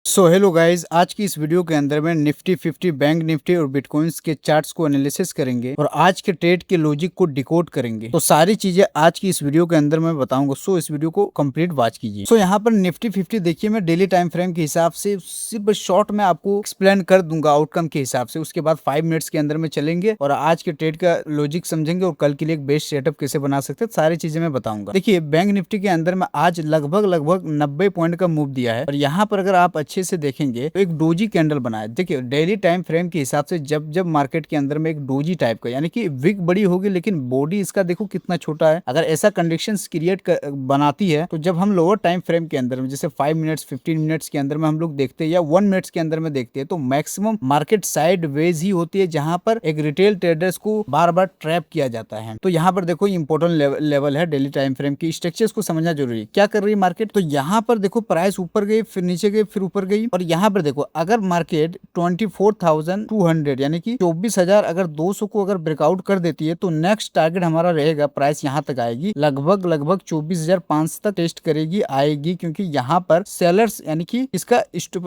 Hello guys, आज की इस वीडियो के अंदर में निफ्टी 50, बैंक निफ्टी और बिटकॉइंस के चार्ट्स को एनालिसिस करेंगे और आज के ट्रेड के लॉजिक को डिकोड करेंगे। तो सारी चीजें आज की इस वीडियो के अंदर मैं बताऊंगा। इस वीडियो को कंप्लीट वॉच कीजिए। यहाँ पर निफ्टी 50 देखिए, मैं डेली टाइम फ्रेम के हिसाब से सिर्फ शॉर्ट में आपको एक्सप्लेन कर दूंगा आउटकम के हिसाब से। उसके बाद 5 मिनट्स के अंदर में चलेंगे और आज के ट्रेड का लॉजिक समझेंगे और कल के लिए एक बेस्ट सेटअप कैसे बना सकते हैं, सारी चीजें मैं बताऊंगा। देखिए, बैंक निफ्टी के अंदर में आज लगभग 90 पॉइंट का मूव दिया है और यहाँ पर अगर आप अच्छे से देखेंगे तो एक डोजी कैंडल बना है। देखिए, डेली टाइम फ्रेम के हिसाब से जब मार्केट के अंदर में एक डोजी टाइप का, यानी कि विक बड़ी होगी लेकिन बॉडी इसका देखो कितना छोटा है। अगर ऐसा कंडीशंस क्रिएट बनाती है तो जब हम लोअर टाइम फ्रेम के अंदर में जैसे 5 मिनट्स 15 मिनट्स के अंदर में हम लोग देखते हैं या 1 मिनट्स के अंदर में देखते हैं तो मैक्सिमम मार्केट साइड वेज ही होती है, जहां पर एक रिटेल ट्रेडर्स को बार बार ट्रैप किया जाता है। तो यहाँ पर देखो इंपॉर्टेंट लेवल है डेली टाइम फ्रेम की। स्ट्रक्चर्स को समझना जरूरी है। क्या कर रही है मार्केट, तो यहाँ पर देखो प्राइस ऊपर गई, फिर नीचे गई, फिर ऊपर गई। और यहाँ पर देखो, अगर मार्केट 24,200 यानी कि 24,200 को अगर ब्रेकआउट कर देती है तो नेक्स्ट टारगेट हमारा रहेगा, प्राइस यहाँ तक आएगी, लगभग 24,500 तक टेस्ट करेगी, आएगी। क्योंकि यहाँ पर सेलर्स यानी कि इसका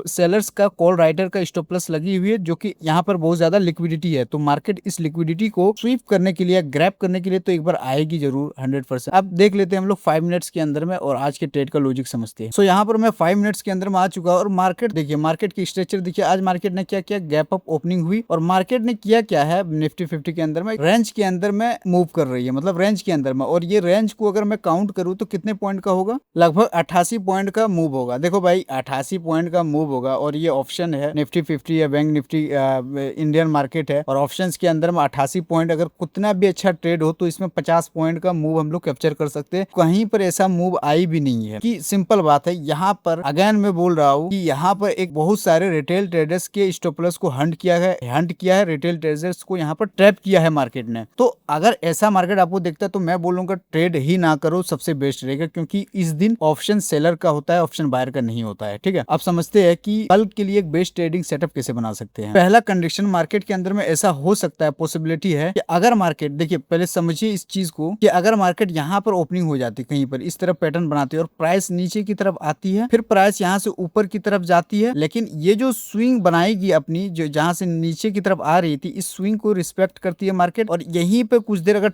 सेलर्स का कॉल राइटर का स्टॉप लॉस लगी हुई है, जो कि यहाँ पर बहुत ज्यादा लिक्विडिटी है। तो मार्केट इस लिक्विडिटी को स्वीप करने के लिए, ग्रैब करने के लिए तो एक बार आएगी जरूर 100%। अब देख लेते हैं हम लोग 5 मिनट्स के अंदर में और आज के ट्रेड का लॉजिक समझते हैं। यहाँ पर मैं 5 मिनट्स के अंदर में आ चुका और मार्केट देखिए, मार्केट की स्ट्रक्चर देखिए। आज मार्केट ने क्या किया, गैप अप ओपनिंग हुई और मार्केट ने किया क्या है, निफ्टी 50 के अंदर में रेंज के अंदर में मूव कर रही है, मतलब रेंज के अंदर में। और ये रेंज को अगर मैं काउंट करूं तो कितने पॉइंट का होगा, लगभग 88 पॉइंट का मूव होगा। देखो भाई, 88 पॉइंट का मूव होगा और ये ऑप्शन है निफ्टी 50 या बैंक निफ्टी इंडियन मार्केट है। और ऑप्शन के अंदर में 88 पॉइंट, अगर कितना भी अच्छा ट्रेड हो तो इसमें 50 पॉइंट का मूव हम लोग कैप्चर कर सकते हैं। कहीं पर ऐसा मूव आई भी नहीं है कि सिंपल बात है। यहाँ पर अगेन मैं बोल रहा हूँ कि यहाँ पर एक बहुत सारे रिटेल ट्रेडर्स के स्टॉप लॉस को हंट किया है रिटेल ट्रेडर्स को यहाँ पर ट्रैप किया है मार्केट ने। तो अगर ऐसा मार्केट आपको देखता है तो मैं बोलूंगा ट्रेड ही ना करो, सबसे बेस्ट रहेगा। क्योंकि इस दिन ऑप्शन सेलर का होता है, ऑप्शन बायर का नहीं होता है। ठीक है, अब समझते हैं कि कल के लिए एक बेस्ट ट्रेडिंग सेटअप कैसे बना सकते हैं। पहला कंडीशन, मार्केट के अंदर में ऐसा हो सकता है, पॉसिबिलिटी है कि अगर मार्केट, देखिए पहले समझिए इस चीज को, कि अगर मार्केट यहाँ पर ओपनिंग हो जाती, कहीं पर इस तरह पैटर्न बनाती है और प्राइस नीचे की तरफ आती है, फिर प्राइस यहाँ से ऊपर की तरफ जाती है, लेकिन ये जो स्विंग बनाएगी अपनी, जो जहां से नीचे की तरफ आ रही थी, इस स्विंग को रिस्पेक्ट करती है मार्केट। और यहीं पे कुछ देर अगर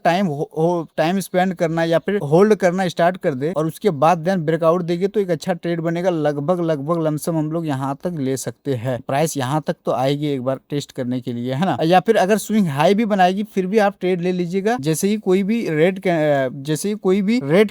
टाइम स्पेंड करना या फिर होल्ड करना स्टार्ट कर दे और उसके बाद देन ब्रेकआउट देगी तो एक अच्छा ट्रेड बनेगा। लगभग लमसम हम लोग यहाँ तक ले सकते हैं। प्राइस यहाँ तक तो आएगी एक बार टेस्ट करने के लिए, है ना। या फिर अगर स्विंग हाई भी बनाएगी फिर भी आप ट्रेड ले लीजिएगा। जैसे ही कोई भी रेड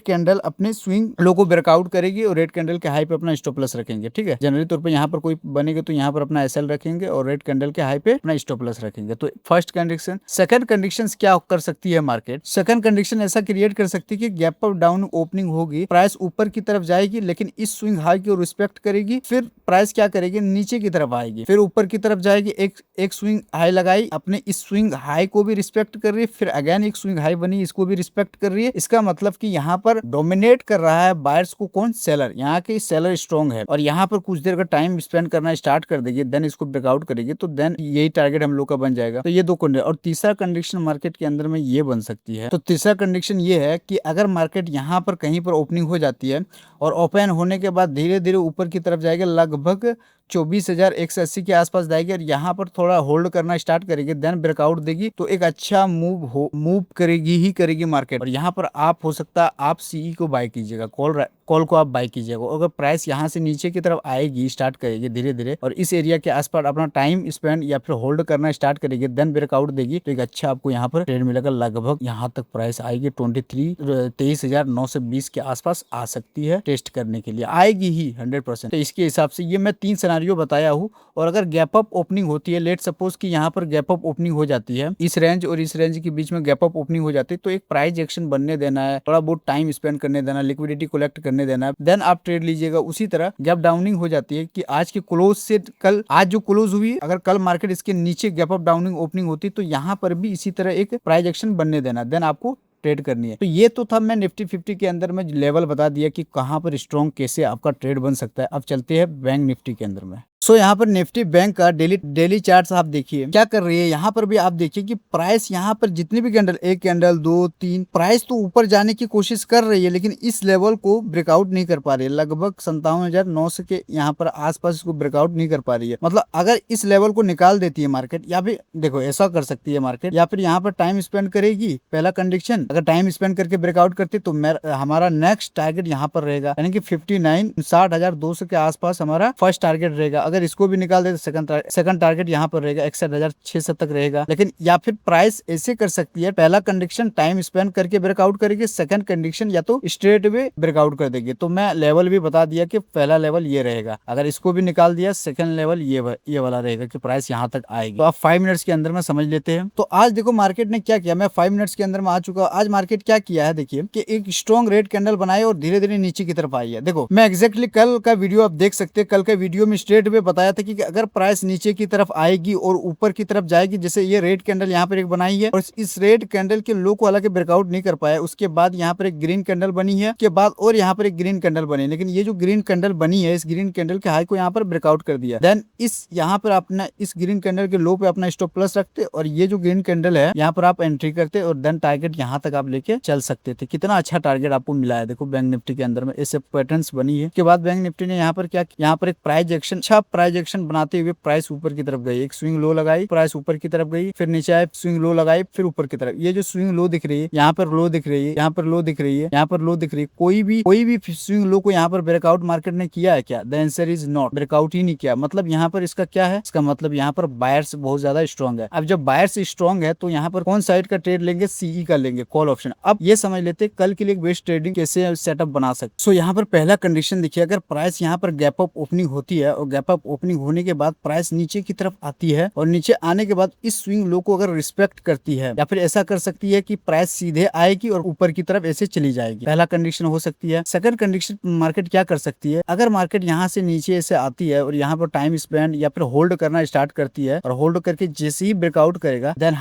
कैंडल अपने स्विंग लो को ब्रेकआउट करेगी और रेड कैंडल के हाई पे अपना स्टॉप लॉस रखेंगे। ठीक है, जनरली तौर पर यहाँ पर कोई बनेगा तो यहाँ पर अपना एसएल रखेंगे और रेड कैंडल के हाई पे अपना स्टॉप लॉस रखेंगे। तो फर्स्ट कंडीशन। सेकंड कंडीशन क्या कर सकती है मार्केट, सेकंड कंडीशन ऐसा क्रिएट कर सकती है कि गैप अप डाउन ओपनिंग होगी, प्राइस ऊपर की तरफ जाएगी लेकिन इस स्विंग हाई को रिस्पेक्ट करेगी, फिर प्राइस क्या करेगी, नीचे की तरफ आएगी, फिर ऊपर की तरफ जाएगी, एक स्विंग हाई लगाई, अपने इस स्विंग हाई को भी रिस्पेक्ट कर रही है, फिर अगेन एक स्विंग हाई बनी, इसको भी रिस्पेक्ट कर रही है। इसका मतलब कि यहाँ पर डोमिनेट कर रहा है बायर्स को कौन, सेलर। यहाँ के सेलर स्ट्रॉन्ग है और यहाँ पर कुछ देर का टाइम स्पेंड करना स्टार्ट कर देगी, देन इसको ब्रेकआउट करेगी तो देन यही टारगेट हम लोग का बन जाएगा। तो ये दो कंडीशन। और तीसरा कंडीशन मार्केट के अंदर में ये बन सकती है। तो तीसरा कंडीशन ये है कि अगर मार्केट यहाँ पर कहीं पर ओपनिंग हो जाती है और ओपन होने के बाद धीरे धीरे ऊपर की तरफ जाएगा, लगभग 24,180 के आसपास जाएगी और यहाँ पर थोड़ा होल्ड करना स्टार्ट करेगी, देन ब्रेकआउट देगी तो एक अच्छा मूव करेगी मार्केट। और यहाँ पर आप हो सकता है आप सीई को बाय कीजिएगा, कॉल को आप बाय कीजिएगा। अगर प्राइस यहाँ से नीचे की तरफ आएगी, स्टार्ट करेगी धीरे धीरे और इस एरिया के आसपास अपना टाइम स्पेंड या फिर होल्ड करना स्टार्ट करेगी, देन ब्रेकआउट देगी तो एक अच्छा आपको यहाँ पर ट्रेड मिलेगा। लगभग यहाँ तक प्राइस आएगी 23,920 के आसपास आ सकती है, टेस्ट करने के लिए आएगी ही 100%। तो इसके हिसाब से ये मैं 3 सिनेरियो बताया हूँ। और अगर गैप अप ओपनिंग होती है, लेट सपोज कि यहाँ पर गैप अप ओपनिंग हो जाती है, इस रेंज और इस रेंज के बीच में गैप अप ओपनिंग हो जाती है, तो एक प्राइस एक्शन बनने देना है, थोड़ा बहुत टाइम स्पेंड करने देना, लिक्विडिटी कलेक्ट करने देना है, देन आप ट्रेड लीजिएगा। उसी तरह गैप डाउनिंग हो जाती है कि आज के क्लोज से कल, आज जो क्लोज हुई, अगर कल मार्केट इसके नीचे गैप अप डाउनिंग ओपनिंग होती तो यहाँ पर भी इसी तरह एक प्राइस एक्शन बनने देना, देन आपको ट्रेड करनी है। तो ये तो था मैं निफ्टी 50 के अंदर में लेवल बता दिया कि कहां पर स्ट्रॉन्ग कैसे आपका ट्रेड बन सकता है। अब चलते हैं बैंक निफ्टी के अंदर में। सो यहाँ पर निफ्टी बैंक का डेली चार्ट्स आप देखिए क्या कर रही है। यहाँ पर भी आप देखिए कि प्राइस यहाँ पर जितनी भी कैंडल, एक कैंडल, दो, तीन, प्राइस तो ऊपर जाने की कोशिश कर रही है लेकिन इस लेवल को ब्रेकआउट नहीं कर पा रही है। लगभग 57,900 के यहाँ पर आसपास इसको ब्रेकआउट नहीं कर पा रही है। मतलब अगर इस लेवल को निकाल देती है मार्केट, या फिर देखो ऐसा कर सकती है मार्केट, या फिर यहाँ पर टाइम स्पेंड करेगी। पहला कंडीशन, अगर टाइम स्पेंड करके ब्रेकआउट करती तो हमारा नेक्स्ट टारगेट यहाँ पर रहेगा, यानी कि 59,60,200 के आसपास हमारा फर्स्ट टारगेट रहेगा। अगर इसको भी निकाल दे तो सेकंड टारगेट यहाँ पर रहेगा 61,600 तक रहेगा। लेकिन या फिर प्राइस ऐसे कर सकती है, पहला कंडीशन टाइम स्पेंड करके ब्रेकआउट करेगी, सेकंड कंडीशन या तो स्ट्रेट वे ब्रेकआउट कर देगी। तो मैं लेवल भी बता दिया कि पहला लेवल ये रहेगा, अगर इसको भी निकाल दिया सेकंड लेवल ये वाला रहेगा कि प्राइस यहाँ तक आएगी। तो आप 5 मिनट्स के अंदर में समझ लेते हैं। तो आज देखो मार्केट ने क्या किया, मैं 5 मिनट्स के अंदर में आ चुका हूँ। आज मार्केट क्या किया है देखिए कि एक स्ट्रॉन्ग रेड कैंडल बनाई और धीरे धीरे नीचे की तरफ आई है। देखो मैं एग्जैक्टली कल का वीडियो आप देख सकते हैं, कल के वीडियो में स्ट्रेट वे बताया था कि अगर प्राइस नीचे की तरफ आएगी और ऊपर की तरफ जाएगी, जैसे ये रेड कैंडल यहाँ पर एक बनाई है और इस रेड कैंडल के लो को हालांकि ब्रेकआउट नहीं कर पाया, उसके बाद यहाँ पर एक ग्रीन कैंडल बनी है, उसके बाद और यहाँ पर एक ग्रीन कैंडल बनी, लेकिन ये जो ग्रीन कैंडल बनी है इस ग्रीन कैंडल के हाई को यहाँ पर ब्रेकआउट कर दिया। देन इस यहाँ पर अपना इस ग्रीन कैंडल के लो पे अपना स्टॉप प्लस रखते और ये जो ग्रीन कैंडल है यहाँ पर आप एंट्री करते और देन टारगेट यहाँ तक आप लेके चल सकते थे। कितना अच्छा टारगेट आपको मिला है। देखो बैंक निफ्टी के अंदर में ऐसे पैटर्न्स बनी है। उसके बाद बैंक निफ्टी ने यहाँ पर क्या, यहाँ पर एक प्राइस एक्शन, अच्छा प्राइस एक्शन बनाते हुए प्राइस ऊपर की तरफ गई, एक स्विंग लो लगाई, प्राइस ऊपर की तरफ गई, फिर नीचे आए, स्विंग लो लगाई, फिर ऊपर की तरफ। ये जो स्विंग लो दिख रही है, यहाँ पर लो दिख रही है, यहाँ पर लो दिख रही है, यहाँ पर लो दिख रही है, कोई भी स्विंग लो को यहाँ पर ब्रेकआउट मार्केट ने किया है क्या? The answer is not, breakout ही नहीं किया। मतलब यहाँ पर इसका क्या है, इसका मतलब यहाँ पर बायर्स बहुत ज्यादा स्ट्रॉन्ग है। अब जब बायर्स स्ट्रॉन्ग है तो यहाँ पर कौन साइड का ट्रेड लेंगे, सीई का लेंगे, कॉल ऑप्शन। अब ये समझ लेते कल के लिए बेस्ट ट्रेडिंग कैसे सेटअप बना सकते। सो यहाँ पर पहला कंडीशन देखिए, अगर प्राइस यहाँ पर गैप अप ओपनिंग होती है और गैप अप ओपनिंग होने के बाद प्राइस नीचे की तरफ आती है और नीचे आने के बाद इस स्विंग लो को अगर रिस्पेक्ट करती है, या फिर ऐसा कर सकती है कि प्राइस सीधे आएगी और ऊपर की तरफ ऐसे चली जाएगी, पहला कंडीशन हो सकती है। सेकंड कंडीशन मार्केट क्या कर सकती है, अगर मार्केट यहाँ से नीचे ऐसे आती है और यहाँ पर टाइम स्पेंड या फिर होल्ड करना स्टार्ट करती है और होल्ड करके जैसे ही ब्रेकआउट करेगा देन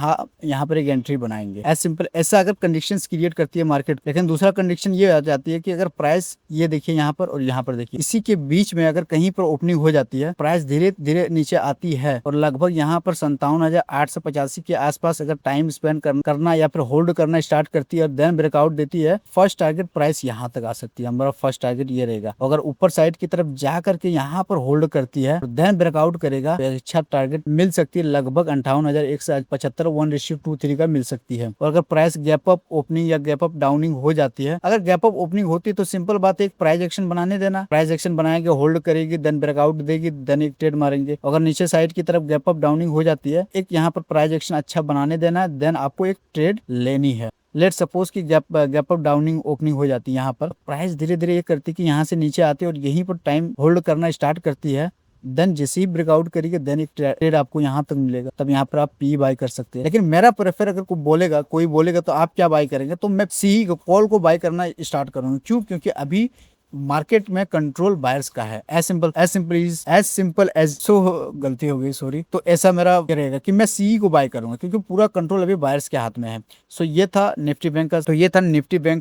यहाँ पर एक एंट्री बनाएंगे, एज सिंपल। ऐसा अगर कंडीशंस क्रिएट करती है मार्केट। लेकिन दूसरा कंडीशन ये आ जाती है कि अगर प्राइस ये देखिए यहाँ पर और यहाँ पर देखिए, इसी के बीच में अगर कहीं पर ओपनिंग हो जाती है, प्राइस धीरे धीरे नीचे आती है और लगभग यहाँ पर 57,885 के आसपास अगर टाइम स्पेंड करना या फिर होल्ड करना स्टार्ट करती है और देन ब्रेकआउट देती है, फर्स्ट टारगेट प्राइस यहाँ तक आ सकती है। हमारा फर्स्ट टारगेट ये रहेगा। अगर ऊपर साइड की तरफ जा करके यहाँ पर होल्ड करती है और देन ब्रेकआउट करेगा तो अच्छा टारगेट मिल सकती है, लगभग 58,175 1:23 का मिल सकती है। और अगर प्राइस गैप अप ओपनिंग या गैप अप डाउनिंग हो जाती है, अगर गैप अप ओपनिंग होती है तो सिंपल बात है, एक प्राइस एक्शन बनाने देना, प्राइस एक्शन बनाएंगे, होल्ड करेगी, देन ब्रेकआउट देगी, देन एक ट्रेड मारेंगे। अगर नीचे साइड की तरफ गैप अप डाउनिंग हो जाती है, एक यहाँ पर प्राइस एक्शन अच्छा बनाने देना है, देन आपको एक ट्रेड लेनी है। लेट सपोज की गैप अप डाउनिंग ओपनिंग हो जाती है, यहाँ पर प्राइस धीरे धीरे ये करती है कि यहाँ से नीचे आती है और यहीं पर टाइम होल्ड करना स्टार्ट करती है, देन जैसे ही ब्रेकआउट करेगी देन एक ट्रेड आपको यहाँ तक मिलेगा, तब यहाँ पर आप पी बाय कर सकते हैं। लेकिन मेरा प्रेफर, अगर कोई बोलेगा तो आप क्या बाय करेंगे, तो मैं सी कॉल को बाय करना स्टार्ट करूंगा। क्यों? क्योंकि अभी मार्केट में कंट्रोल बायर्स का है। एज सिंपल एज सो गलती हो गई, सॉरी। तो ऐसा मेरा रहेगा कि मैं सी को बाय करूंगा क्योंकि पूरा कंट्रोल अभी बायर्स के हाथ में है। सो ये था निफ्टी बैंक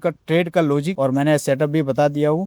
का ट्रेड का लॉजिक और मैंने सेटअप भी बता दिया हूँ।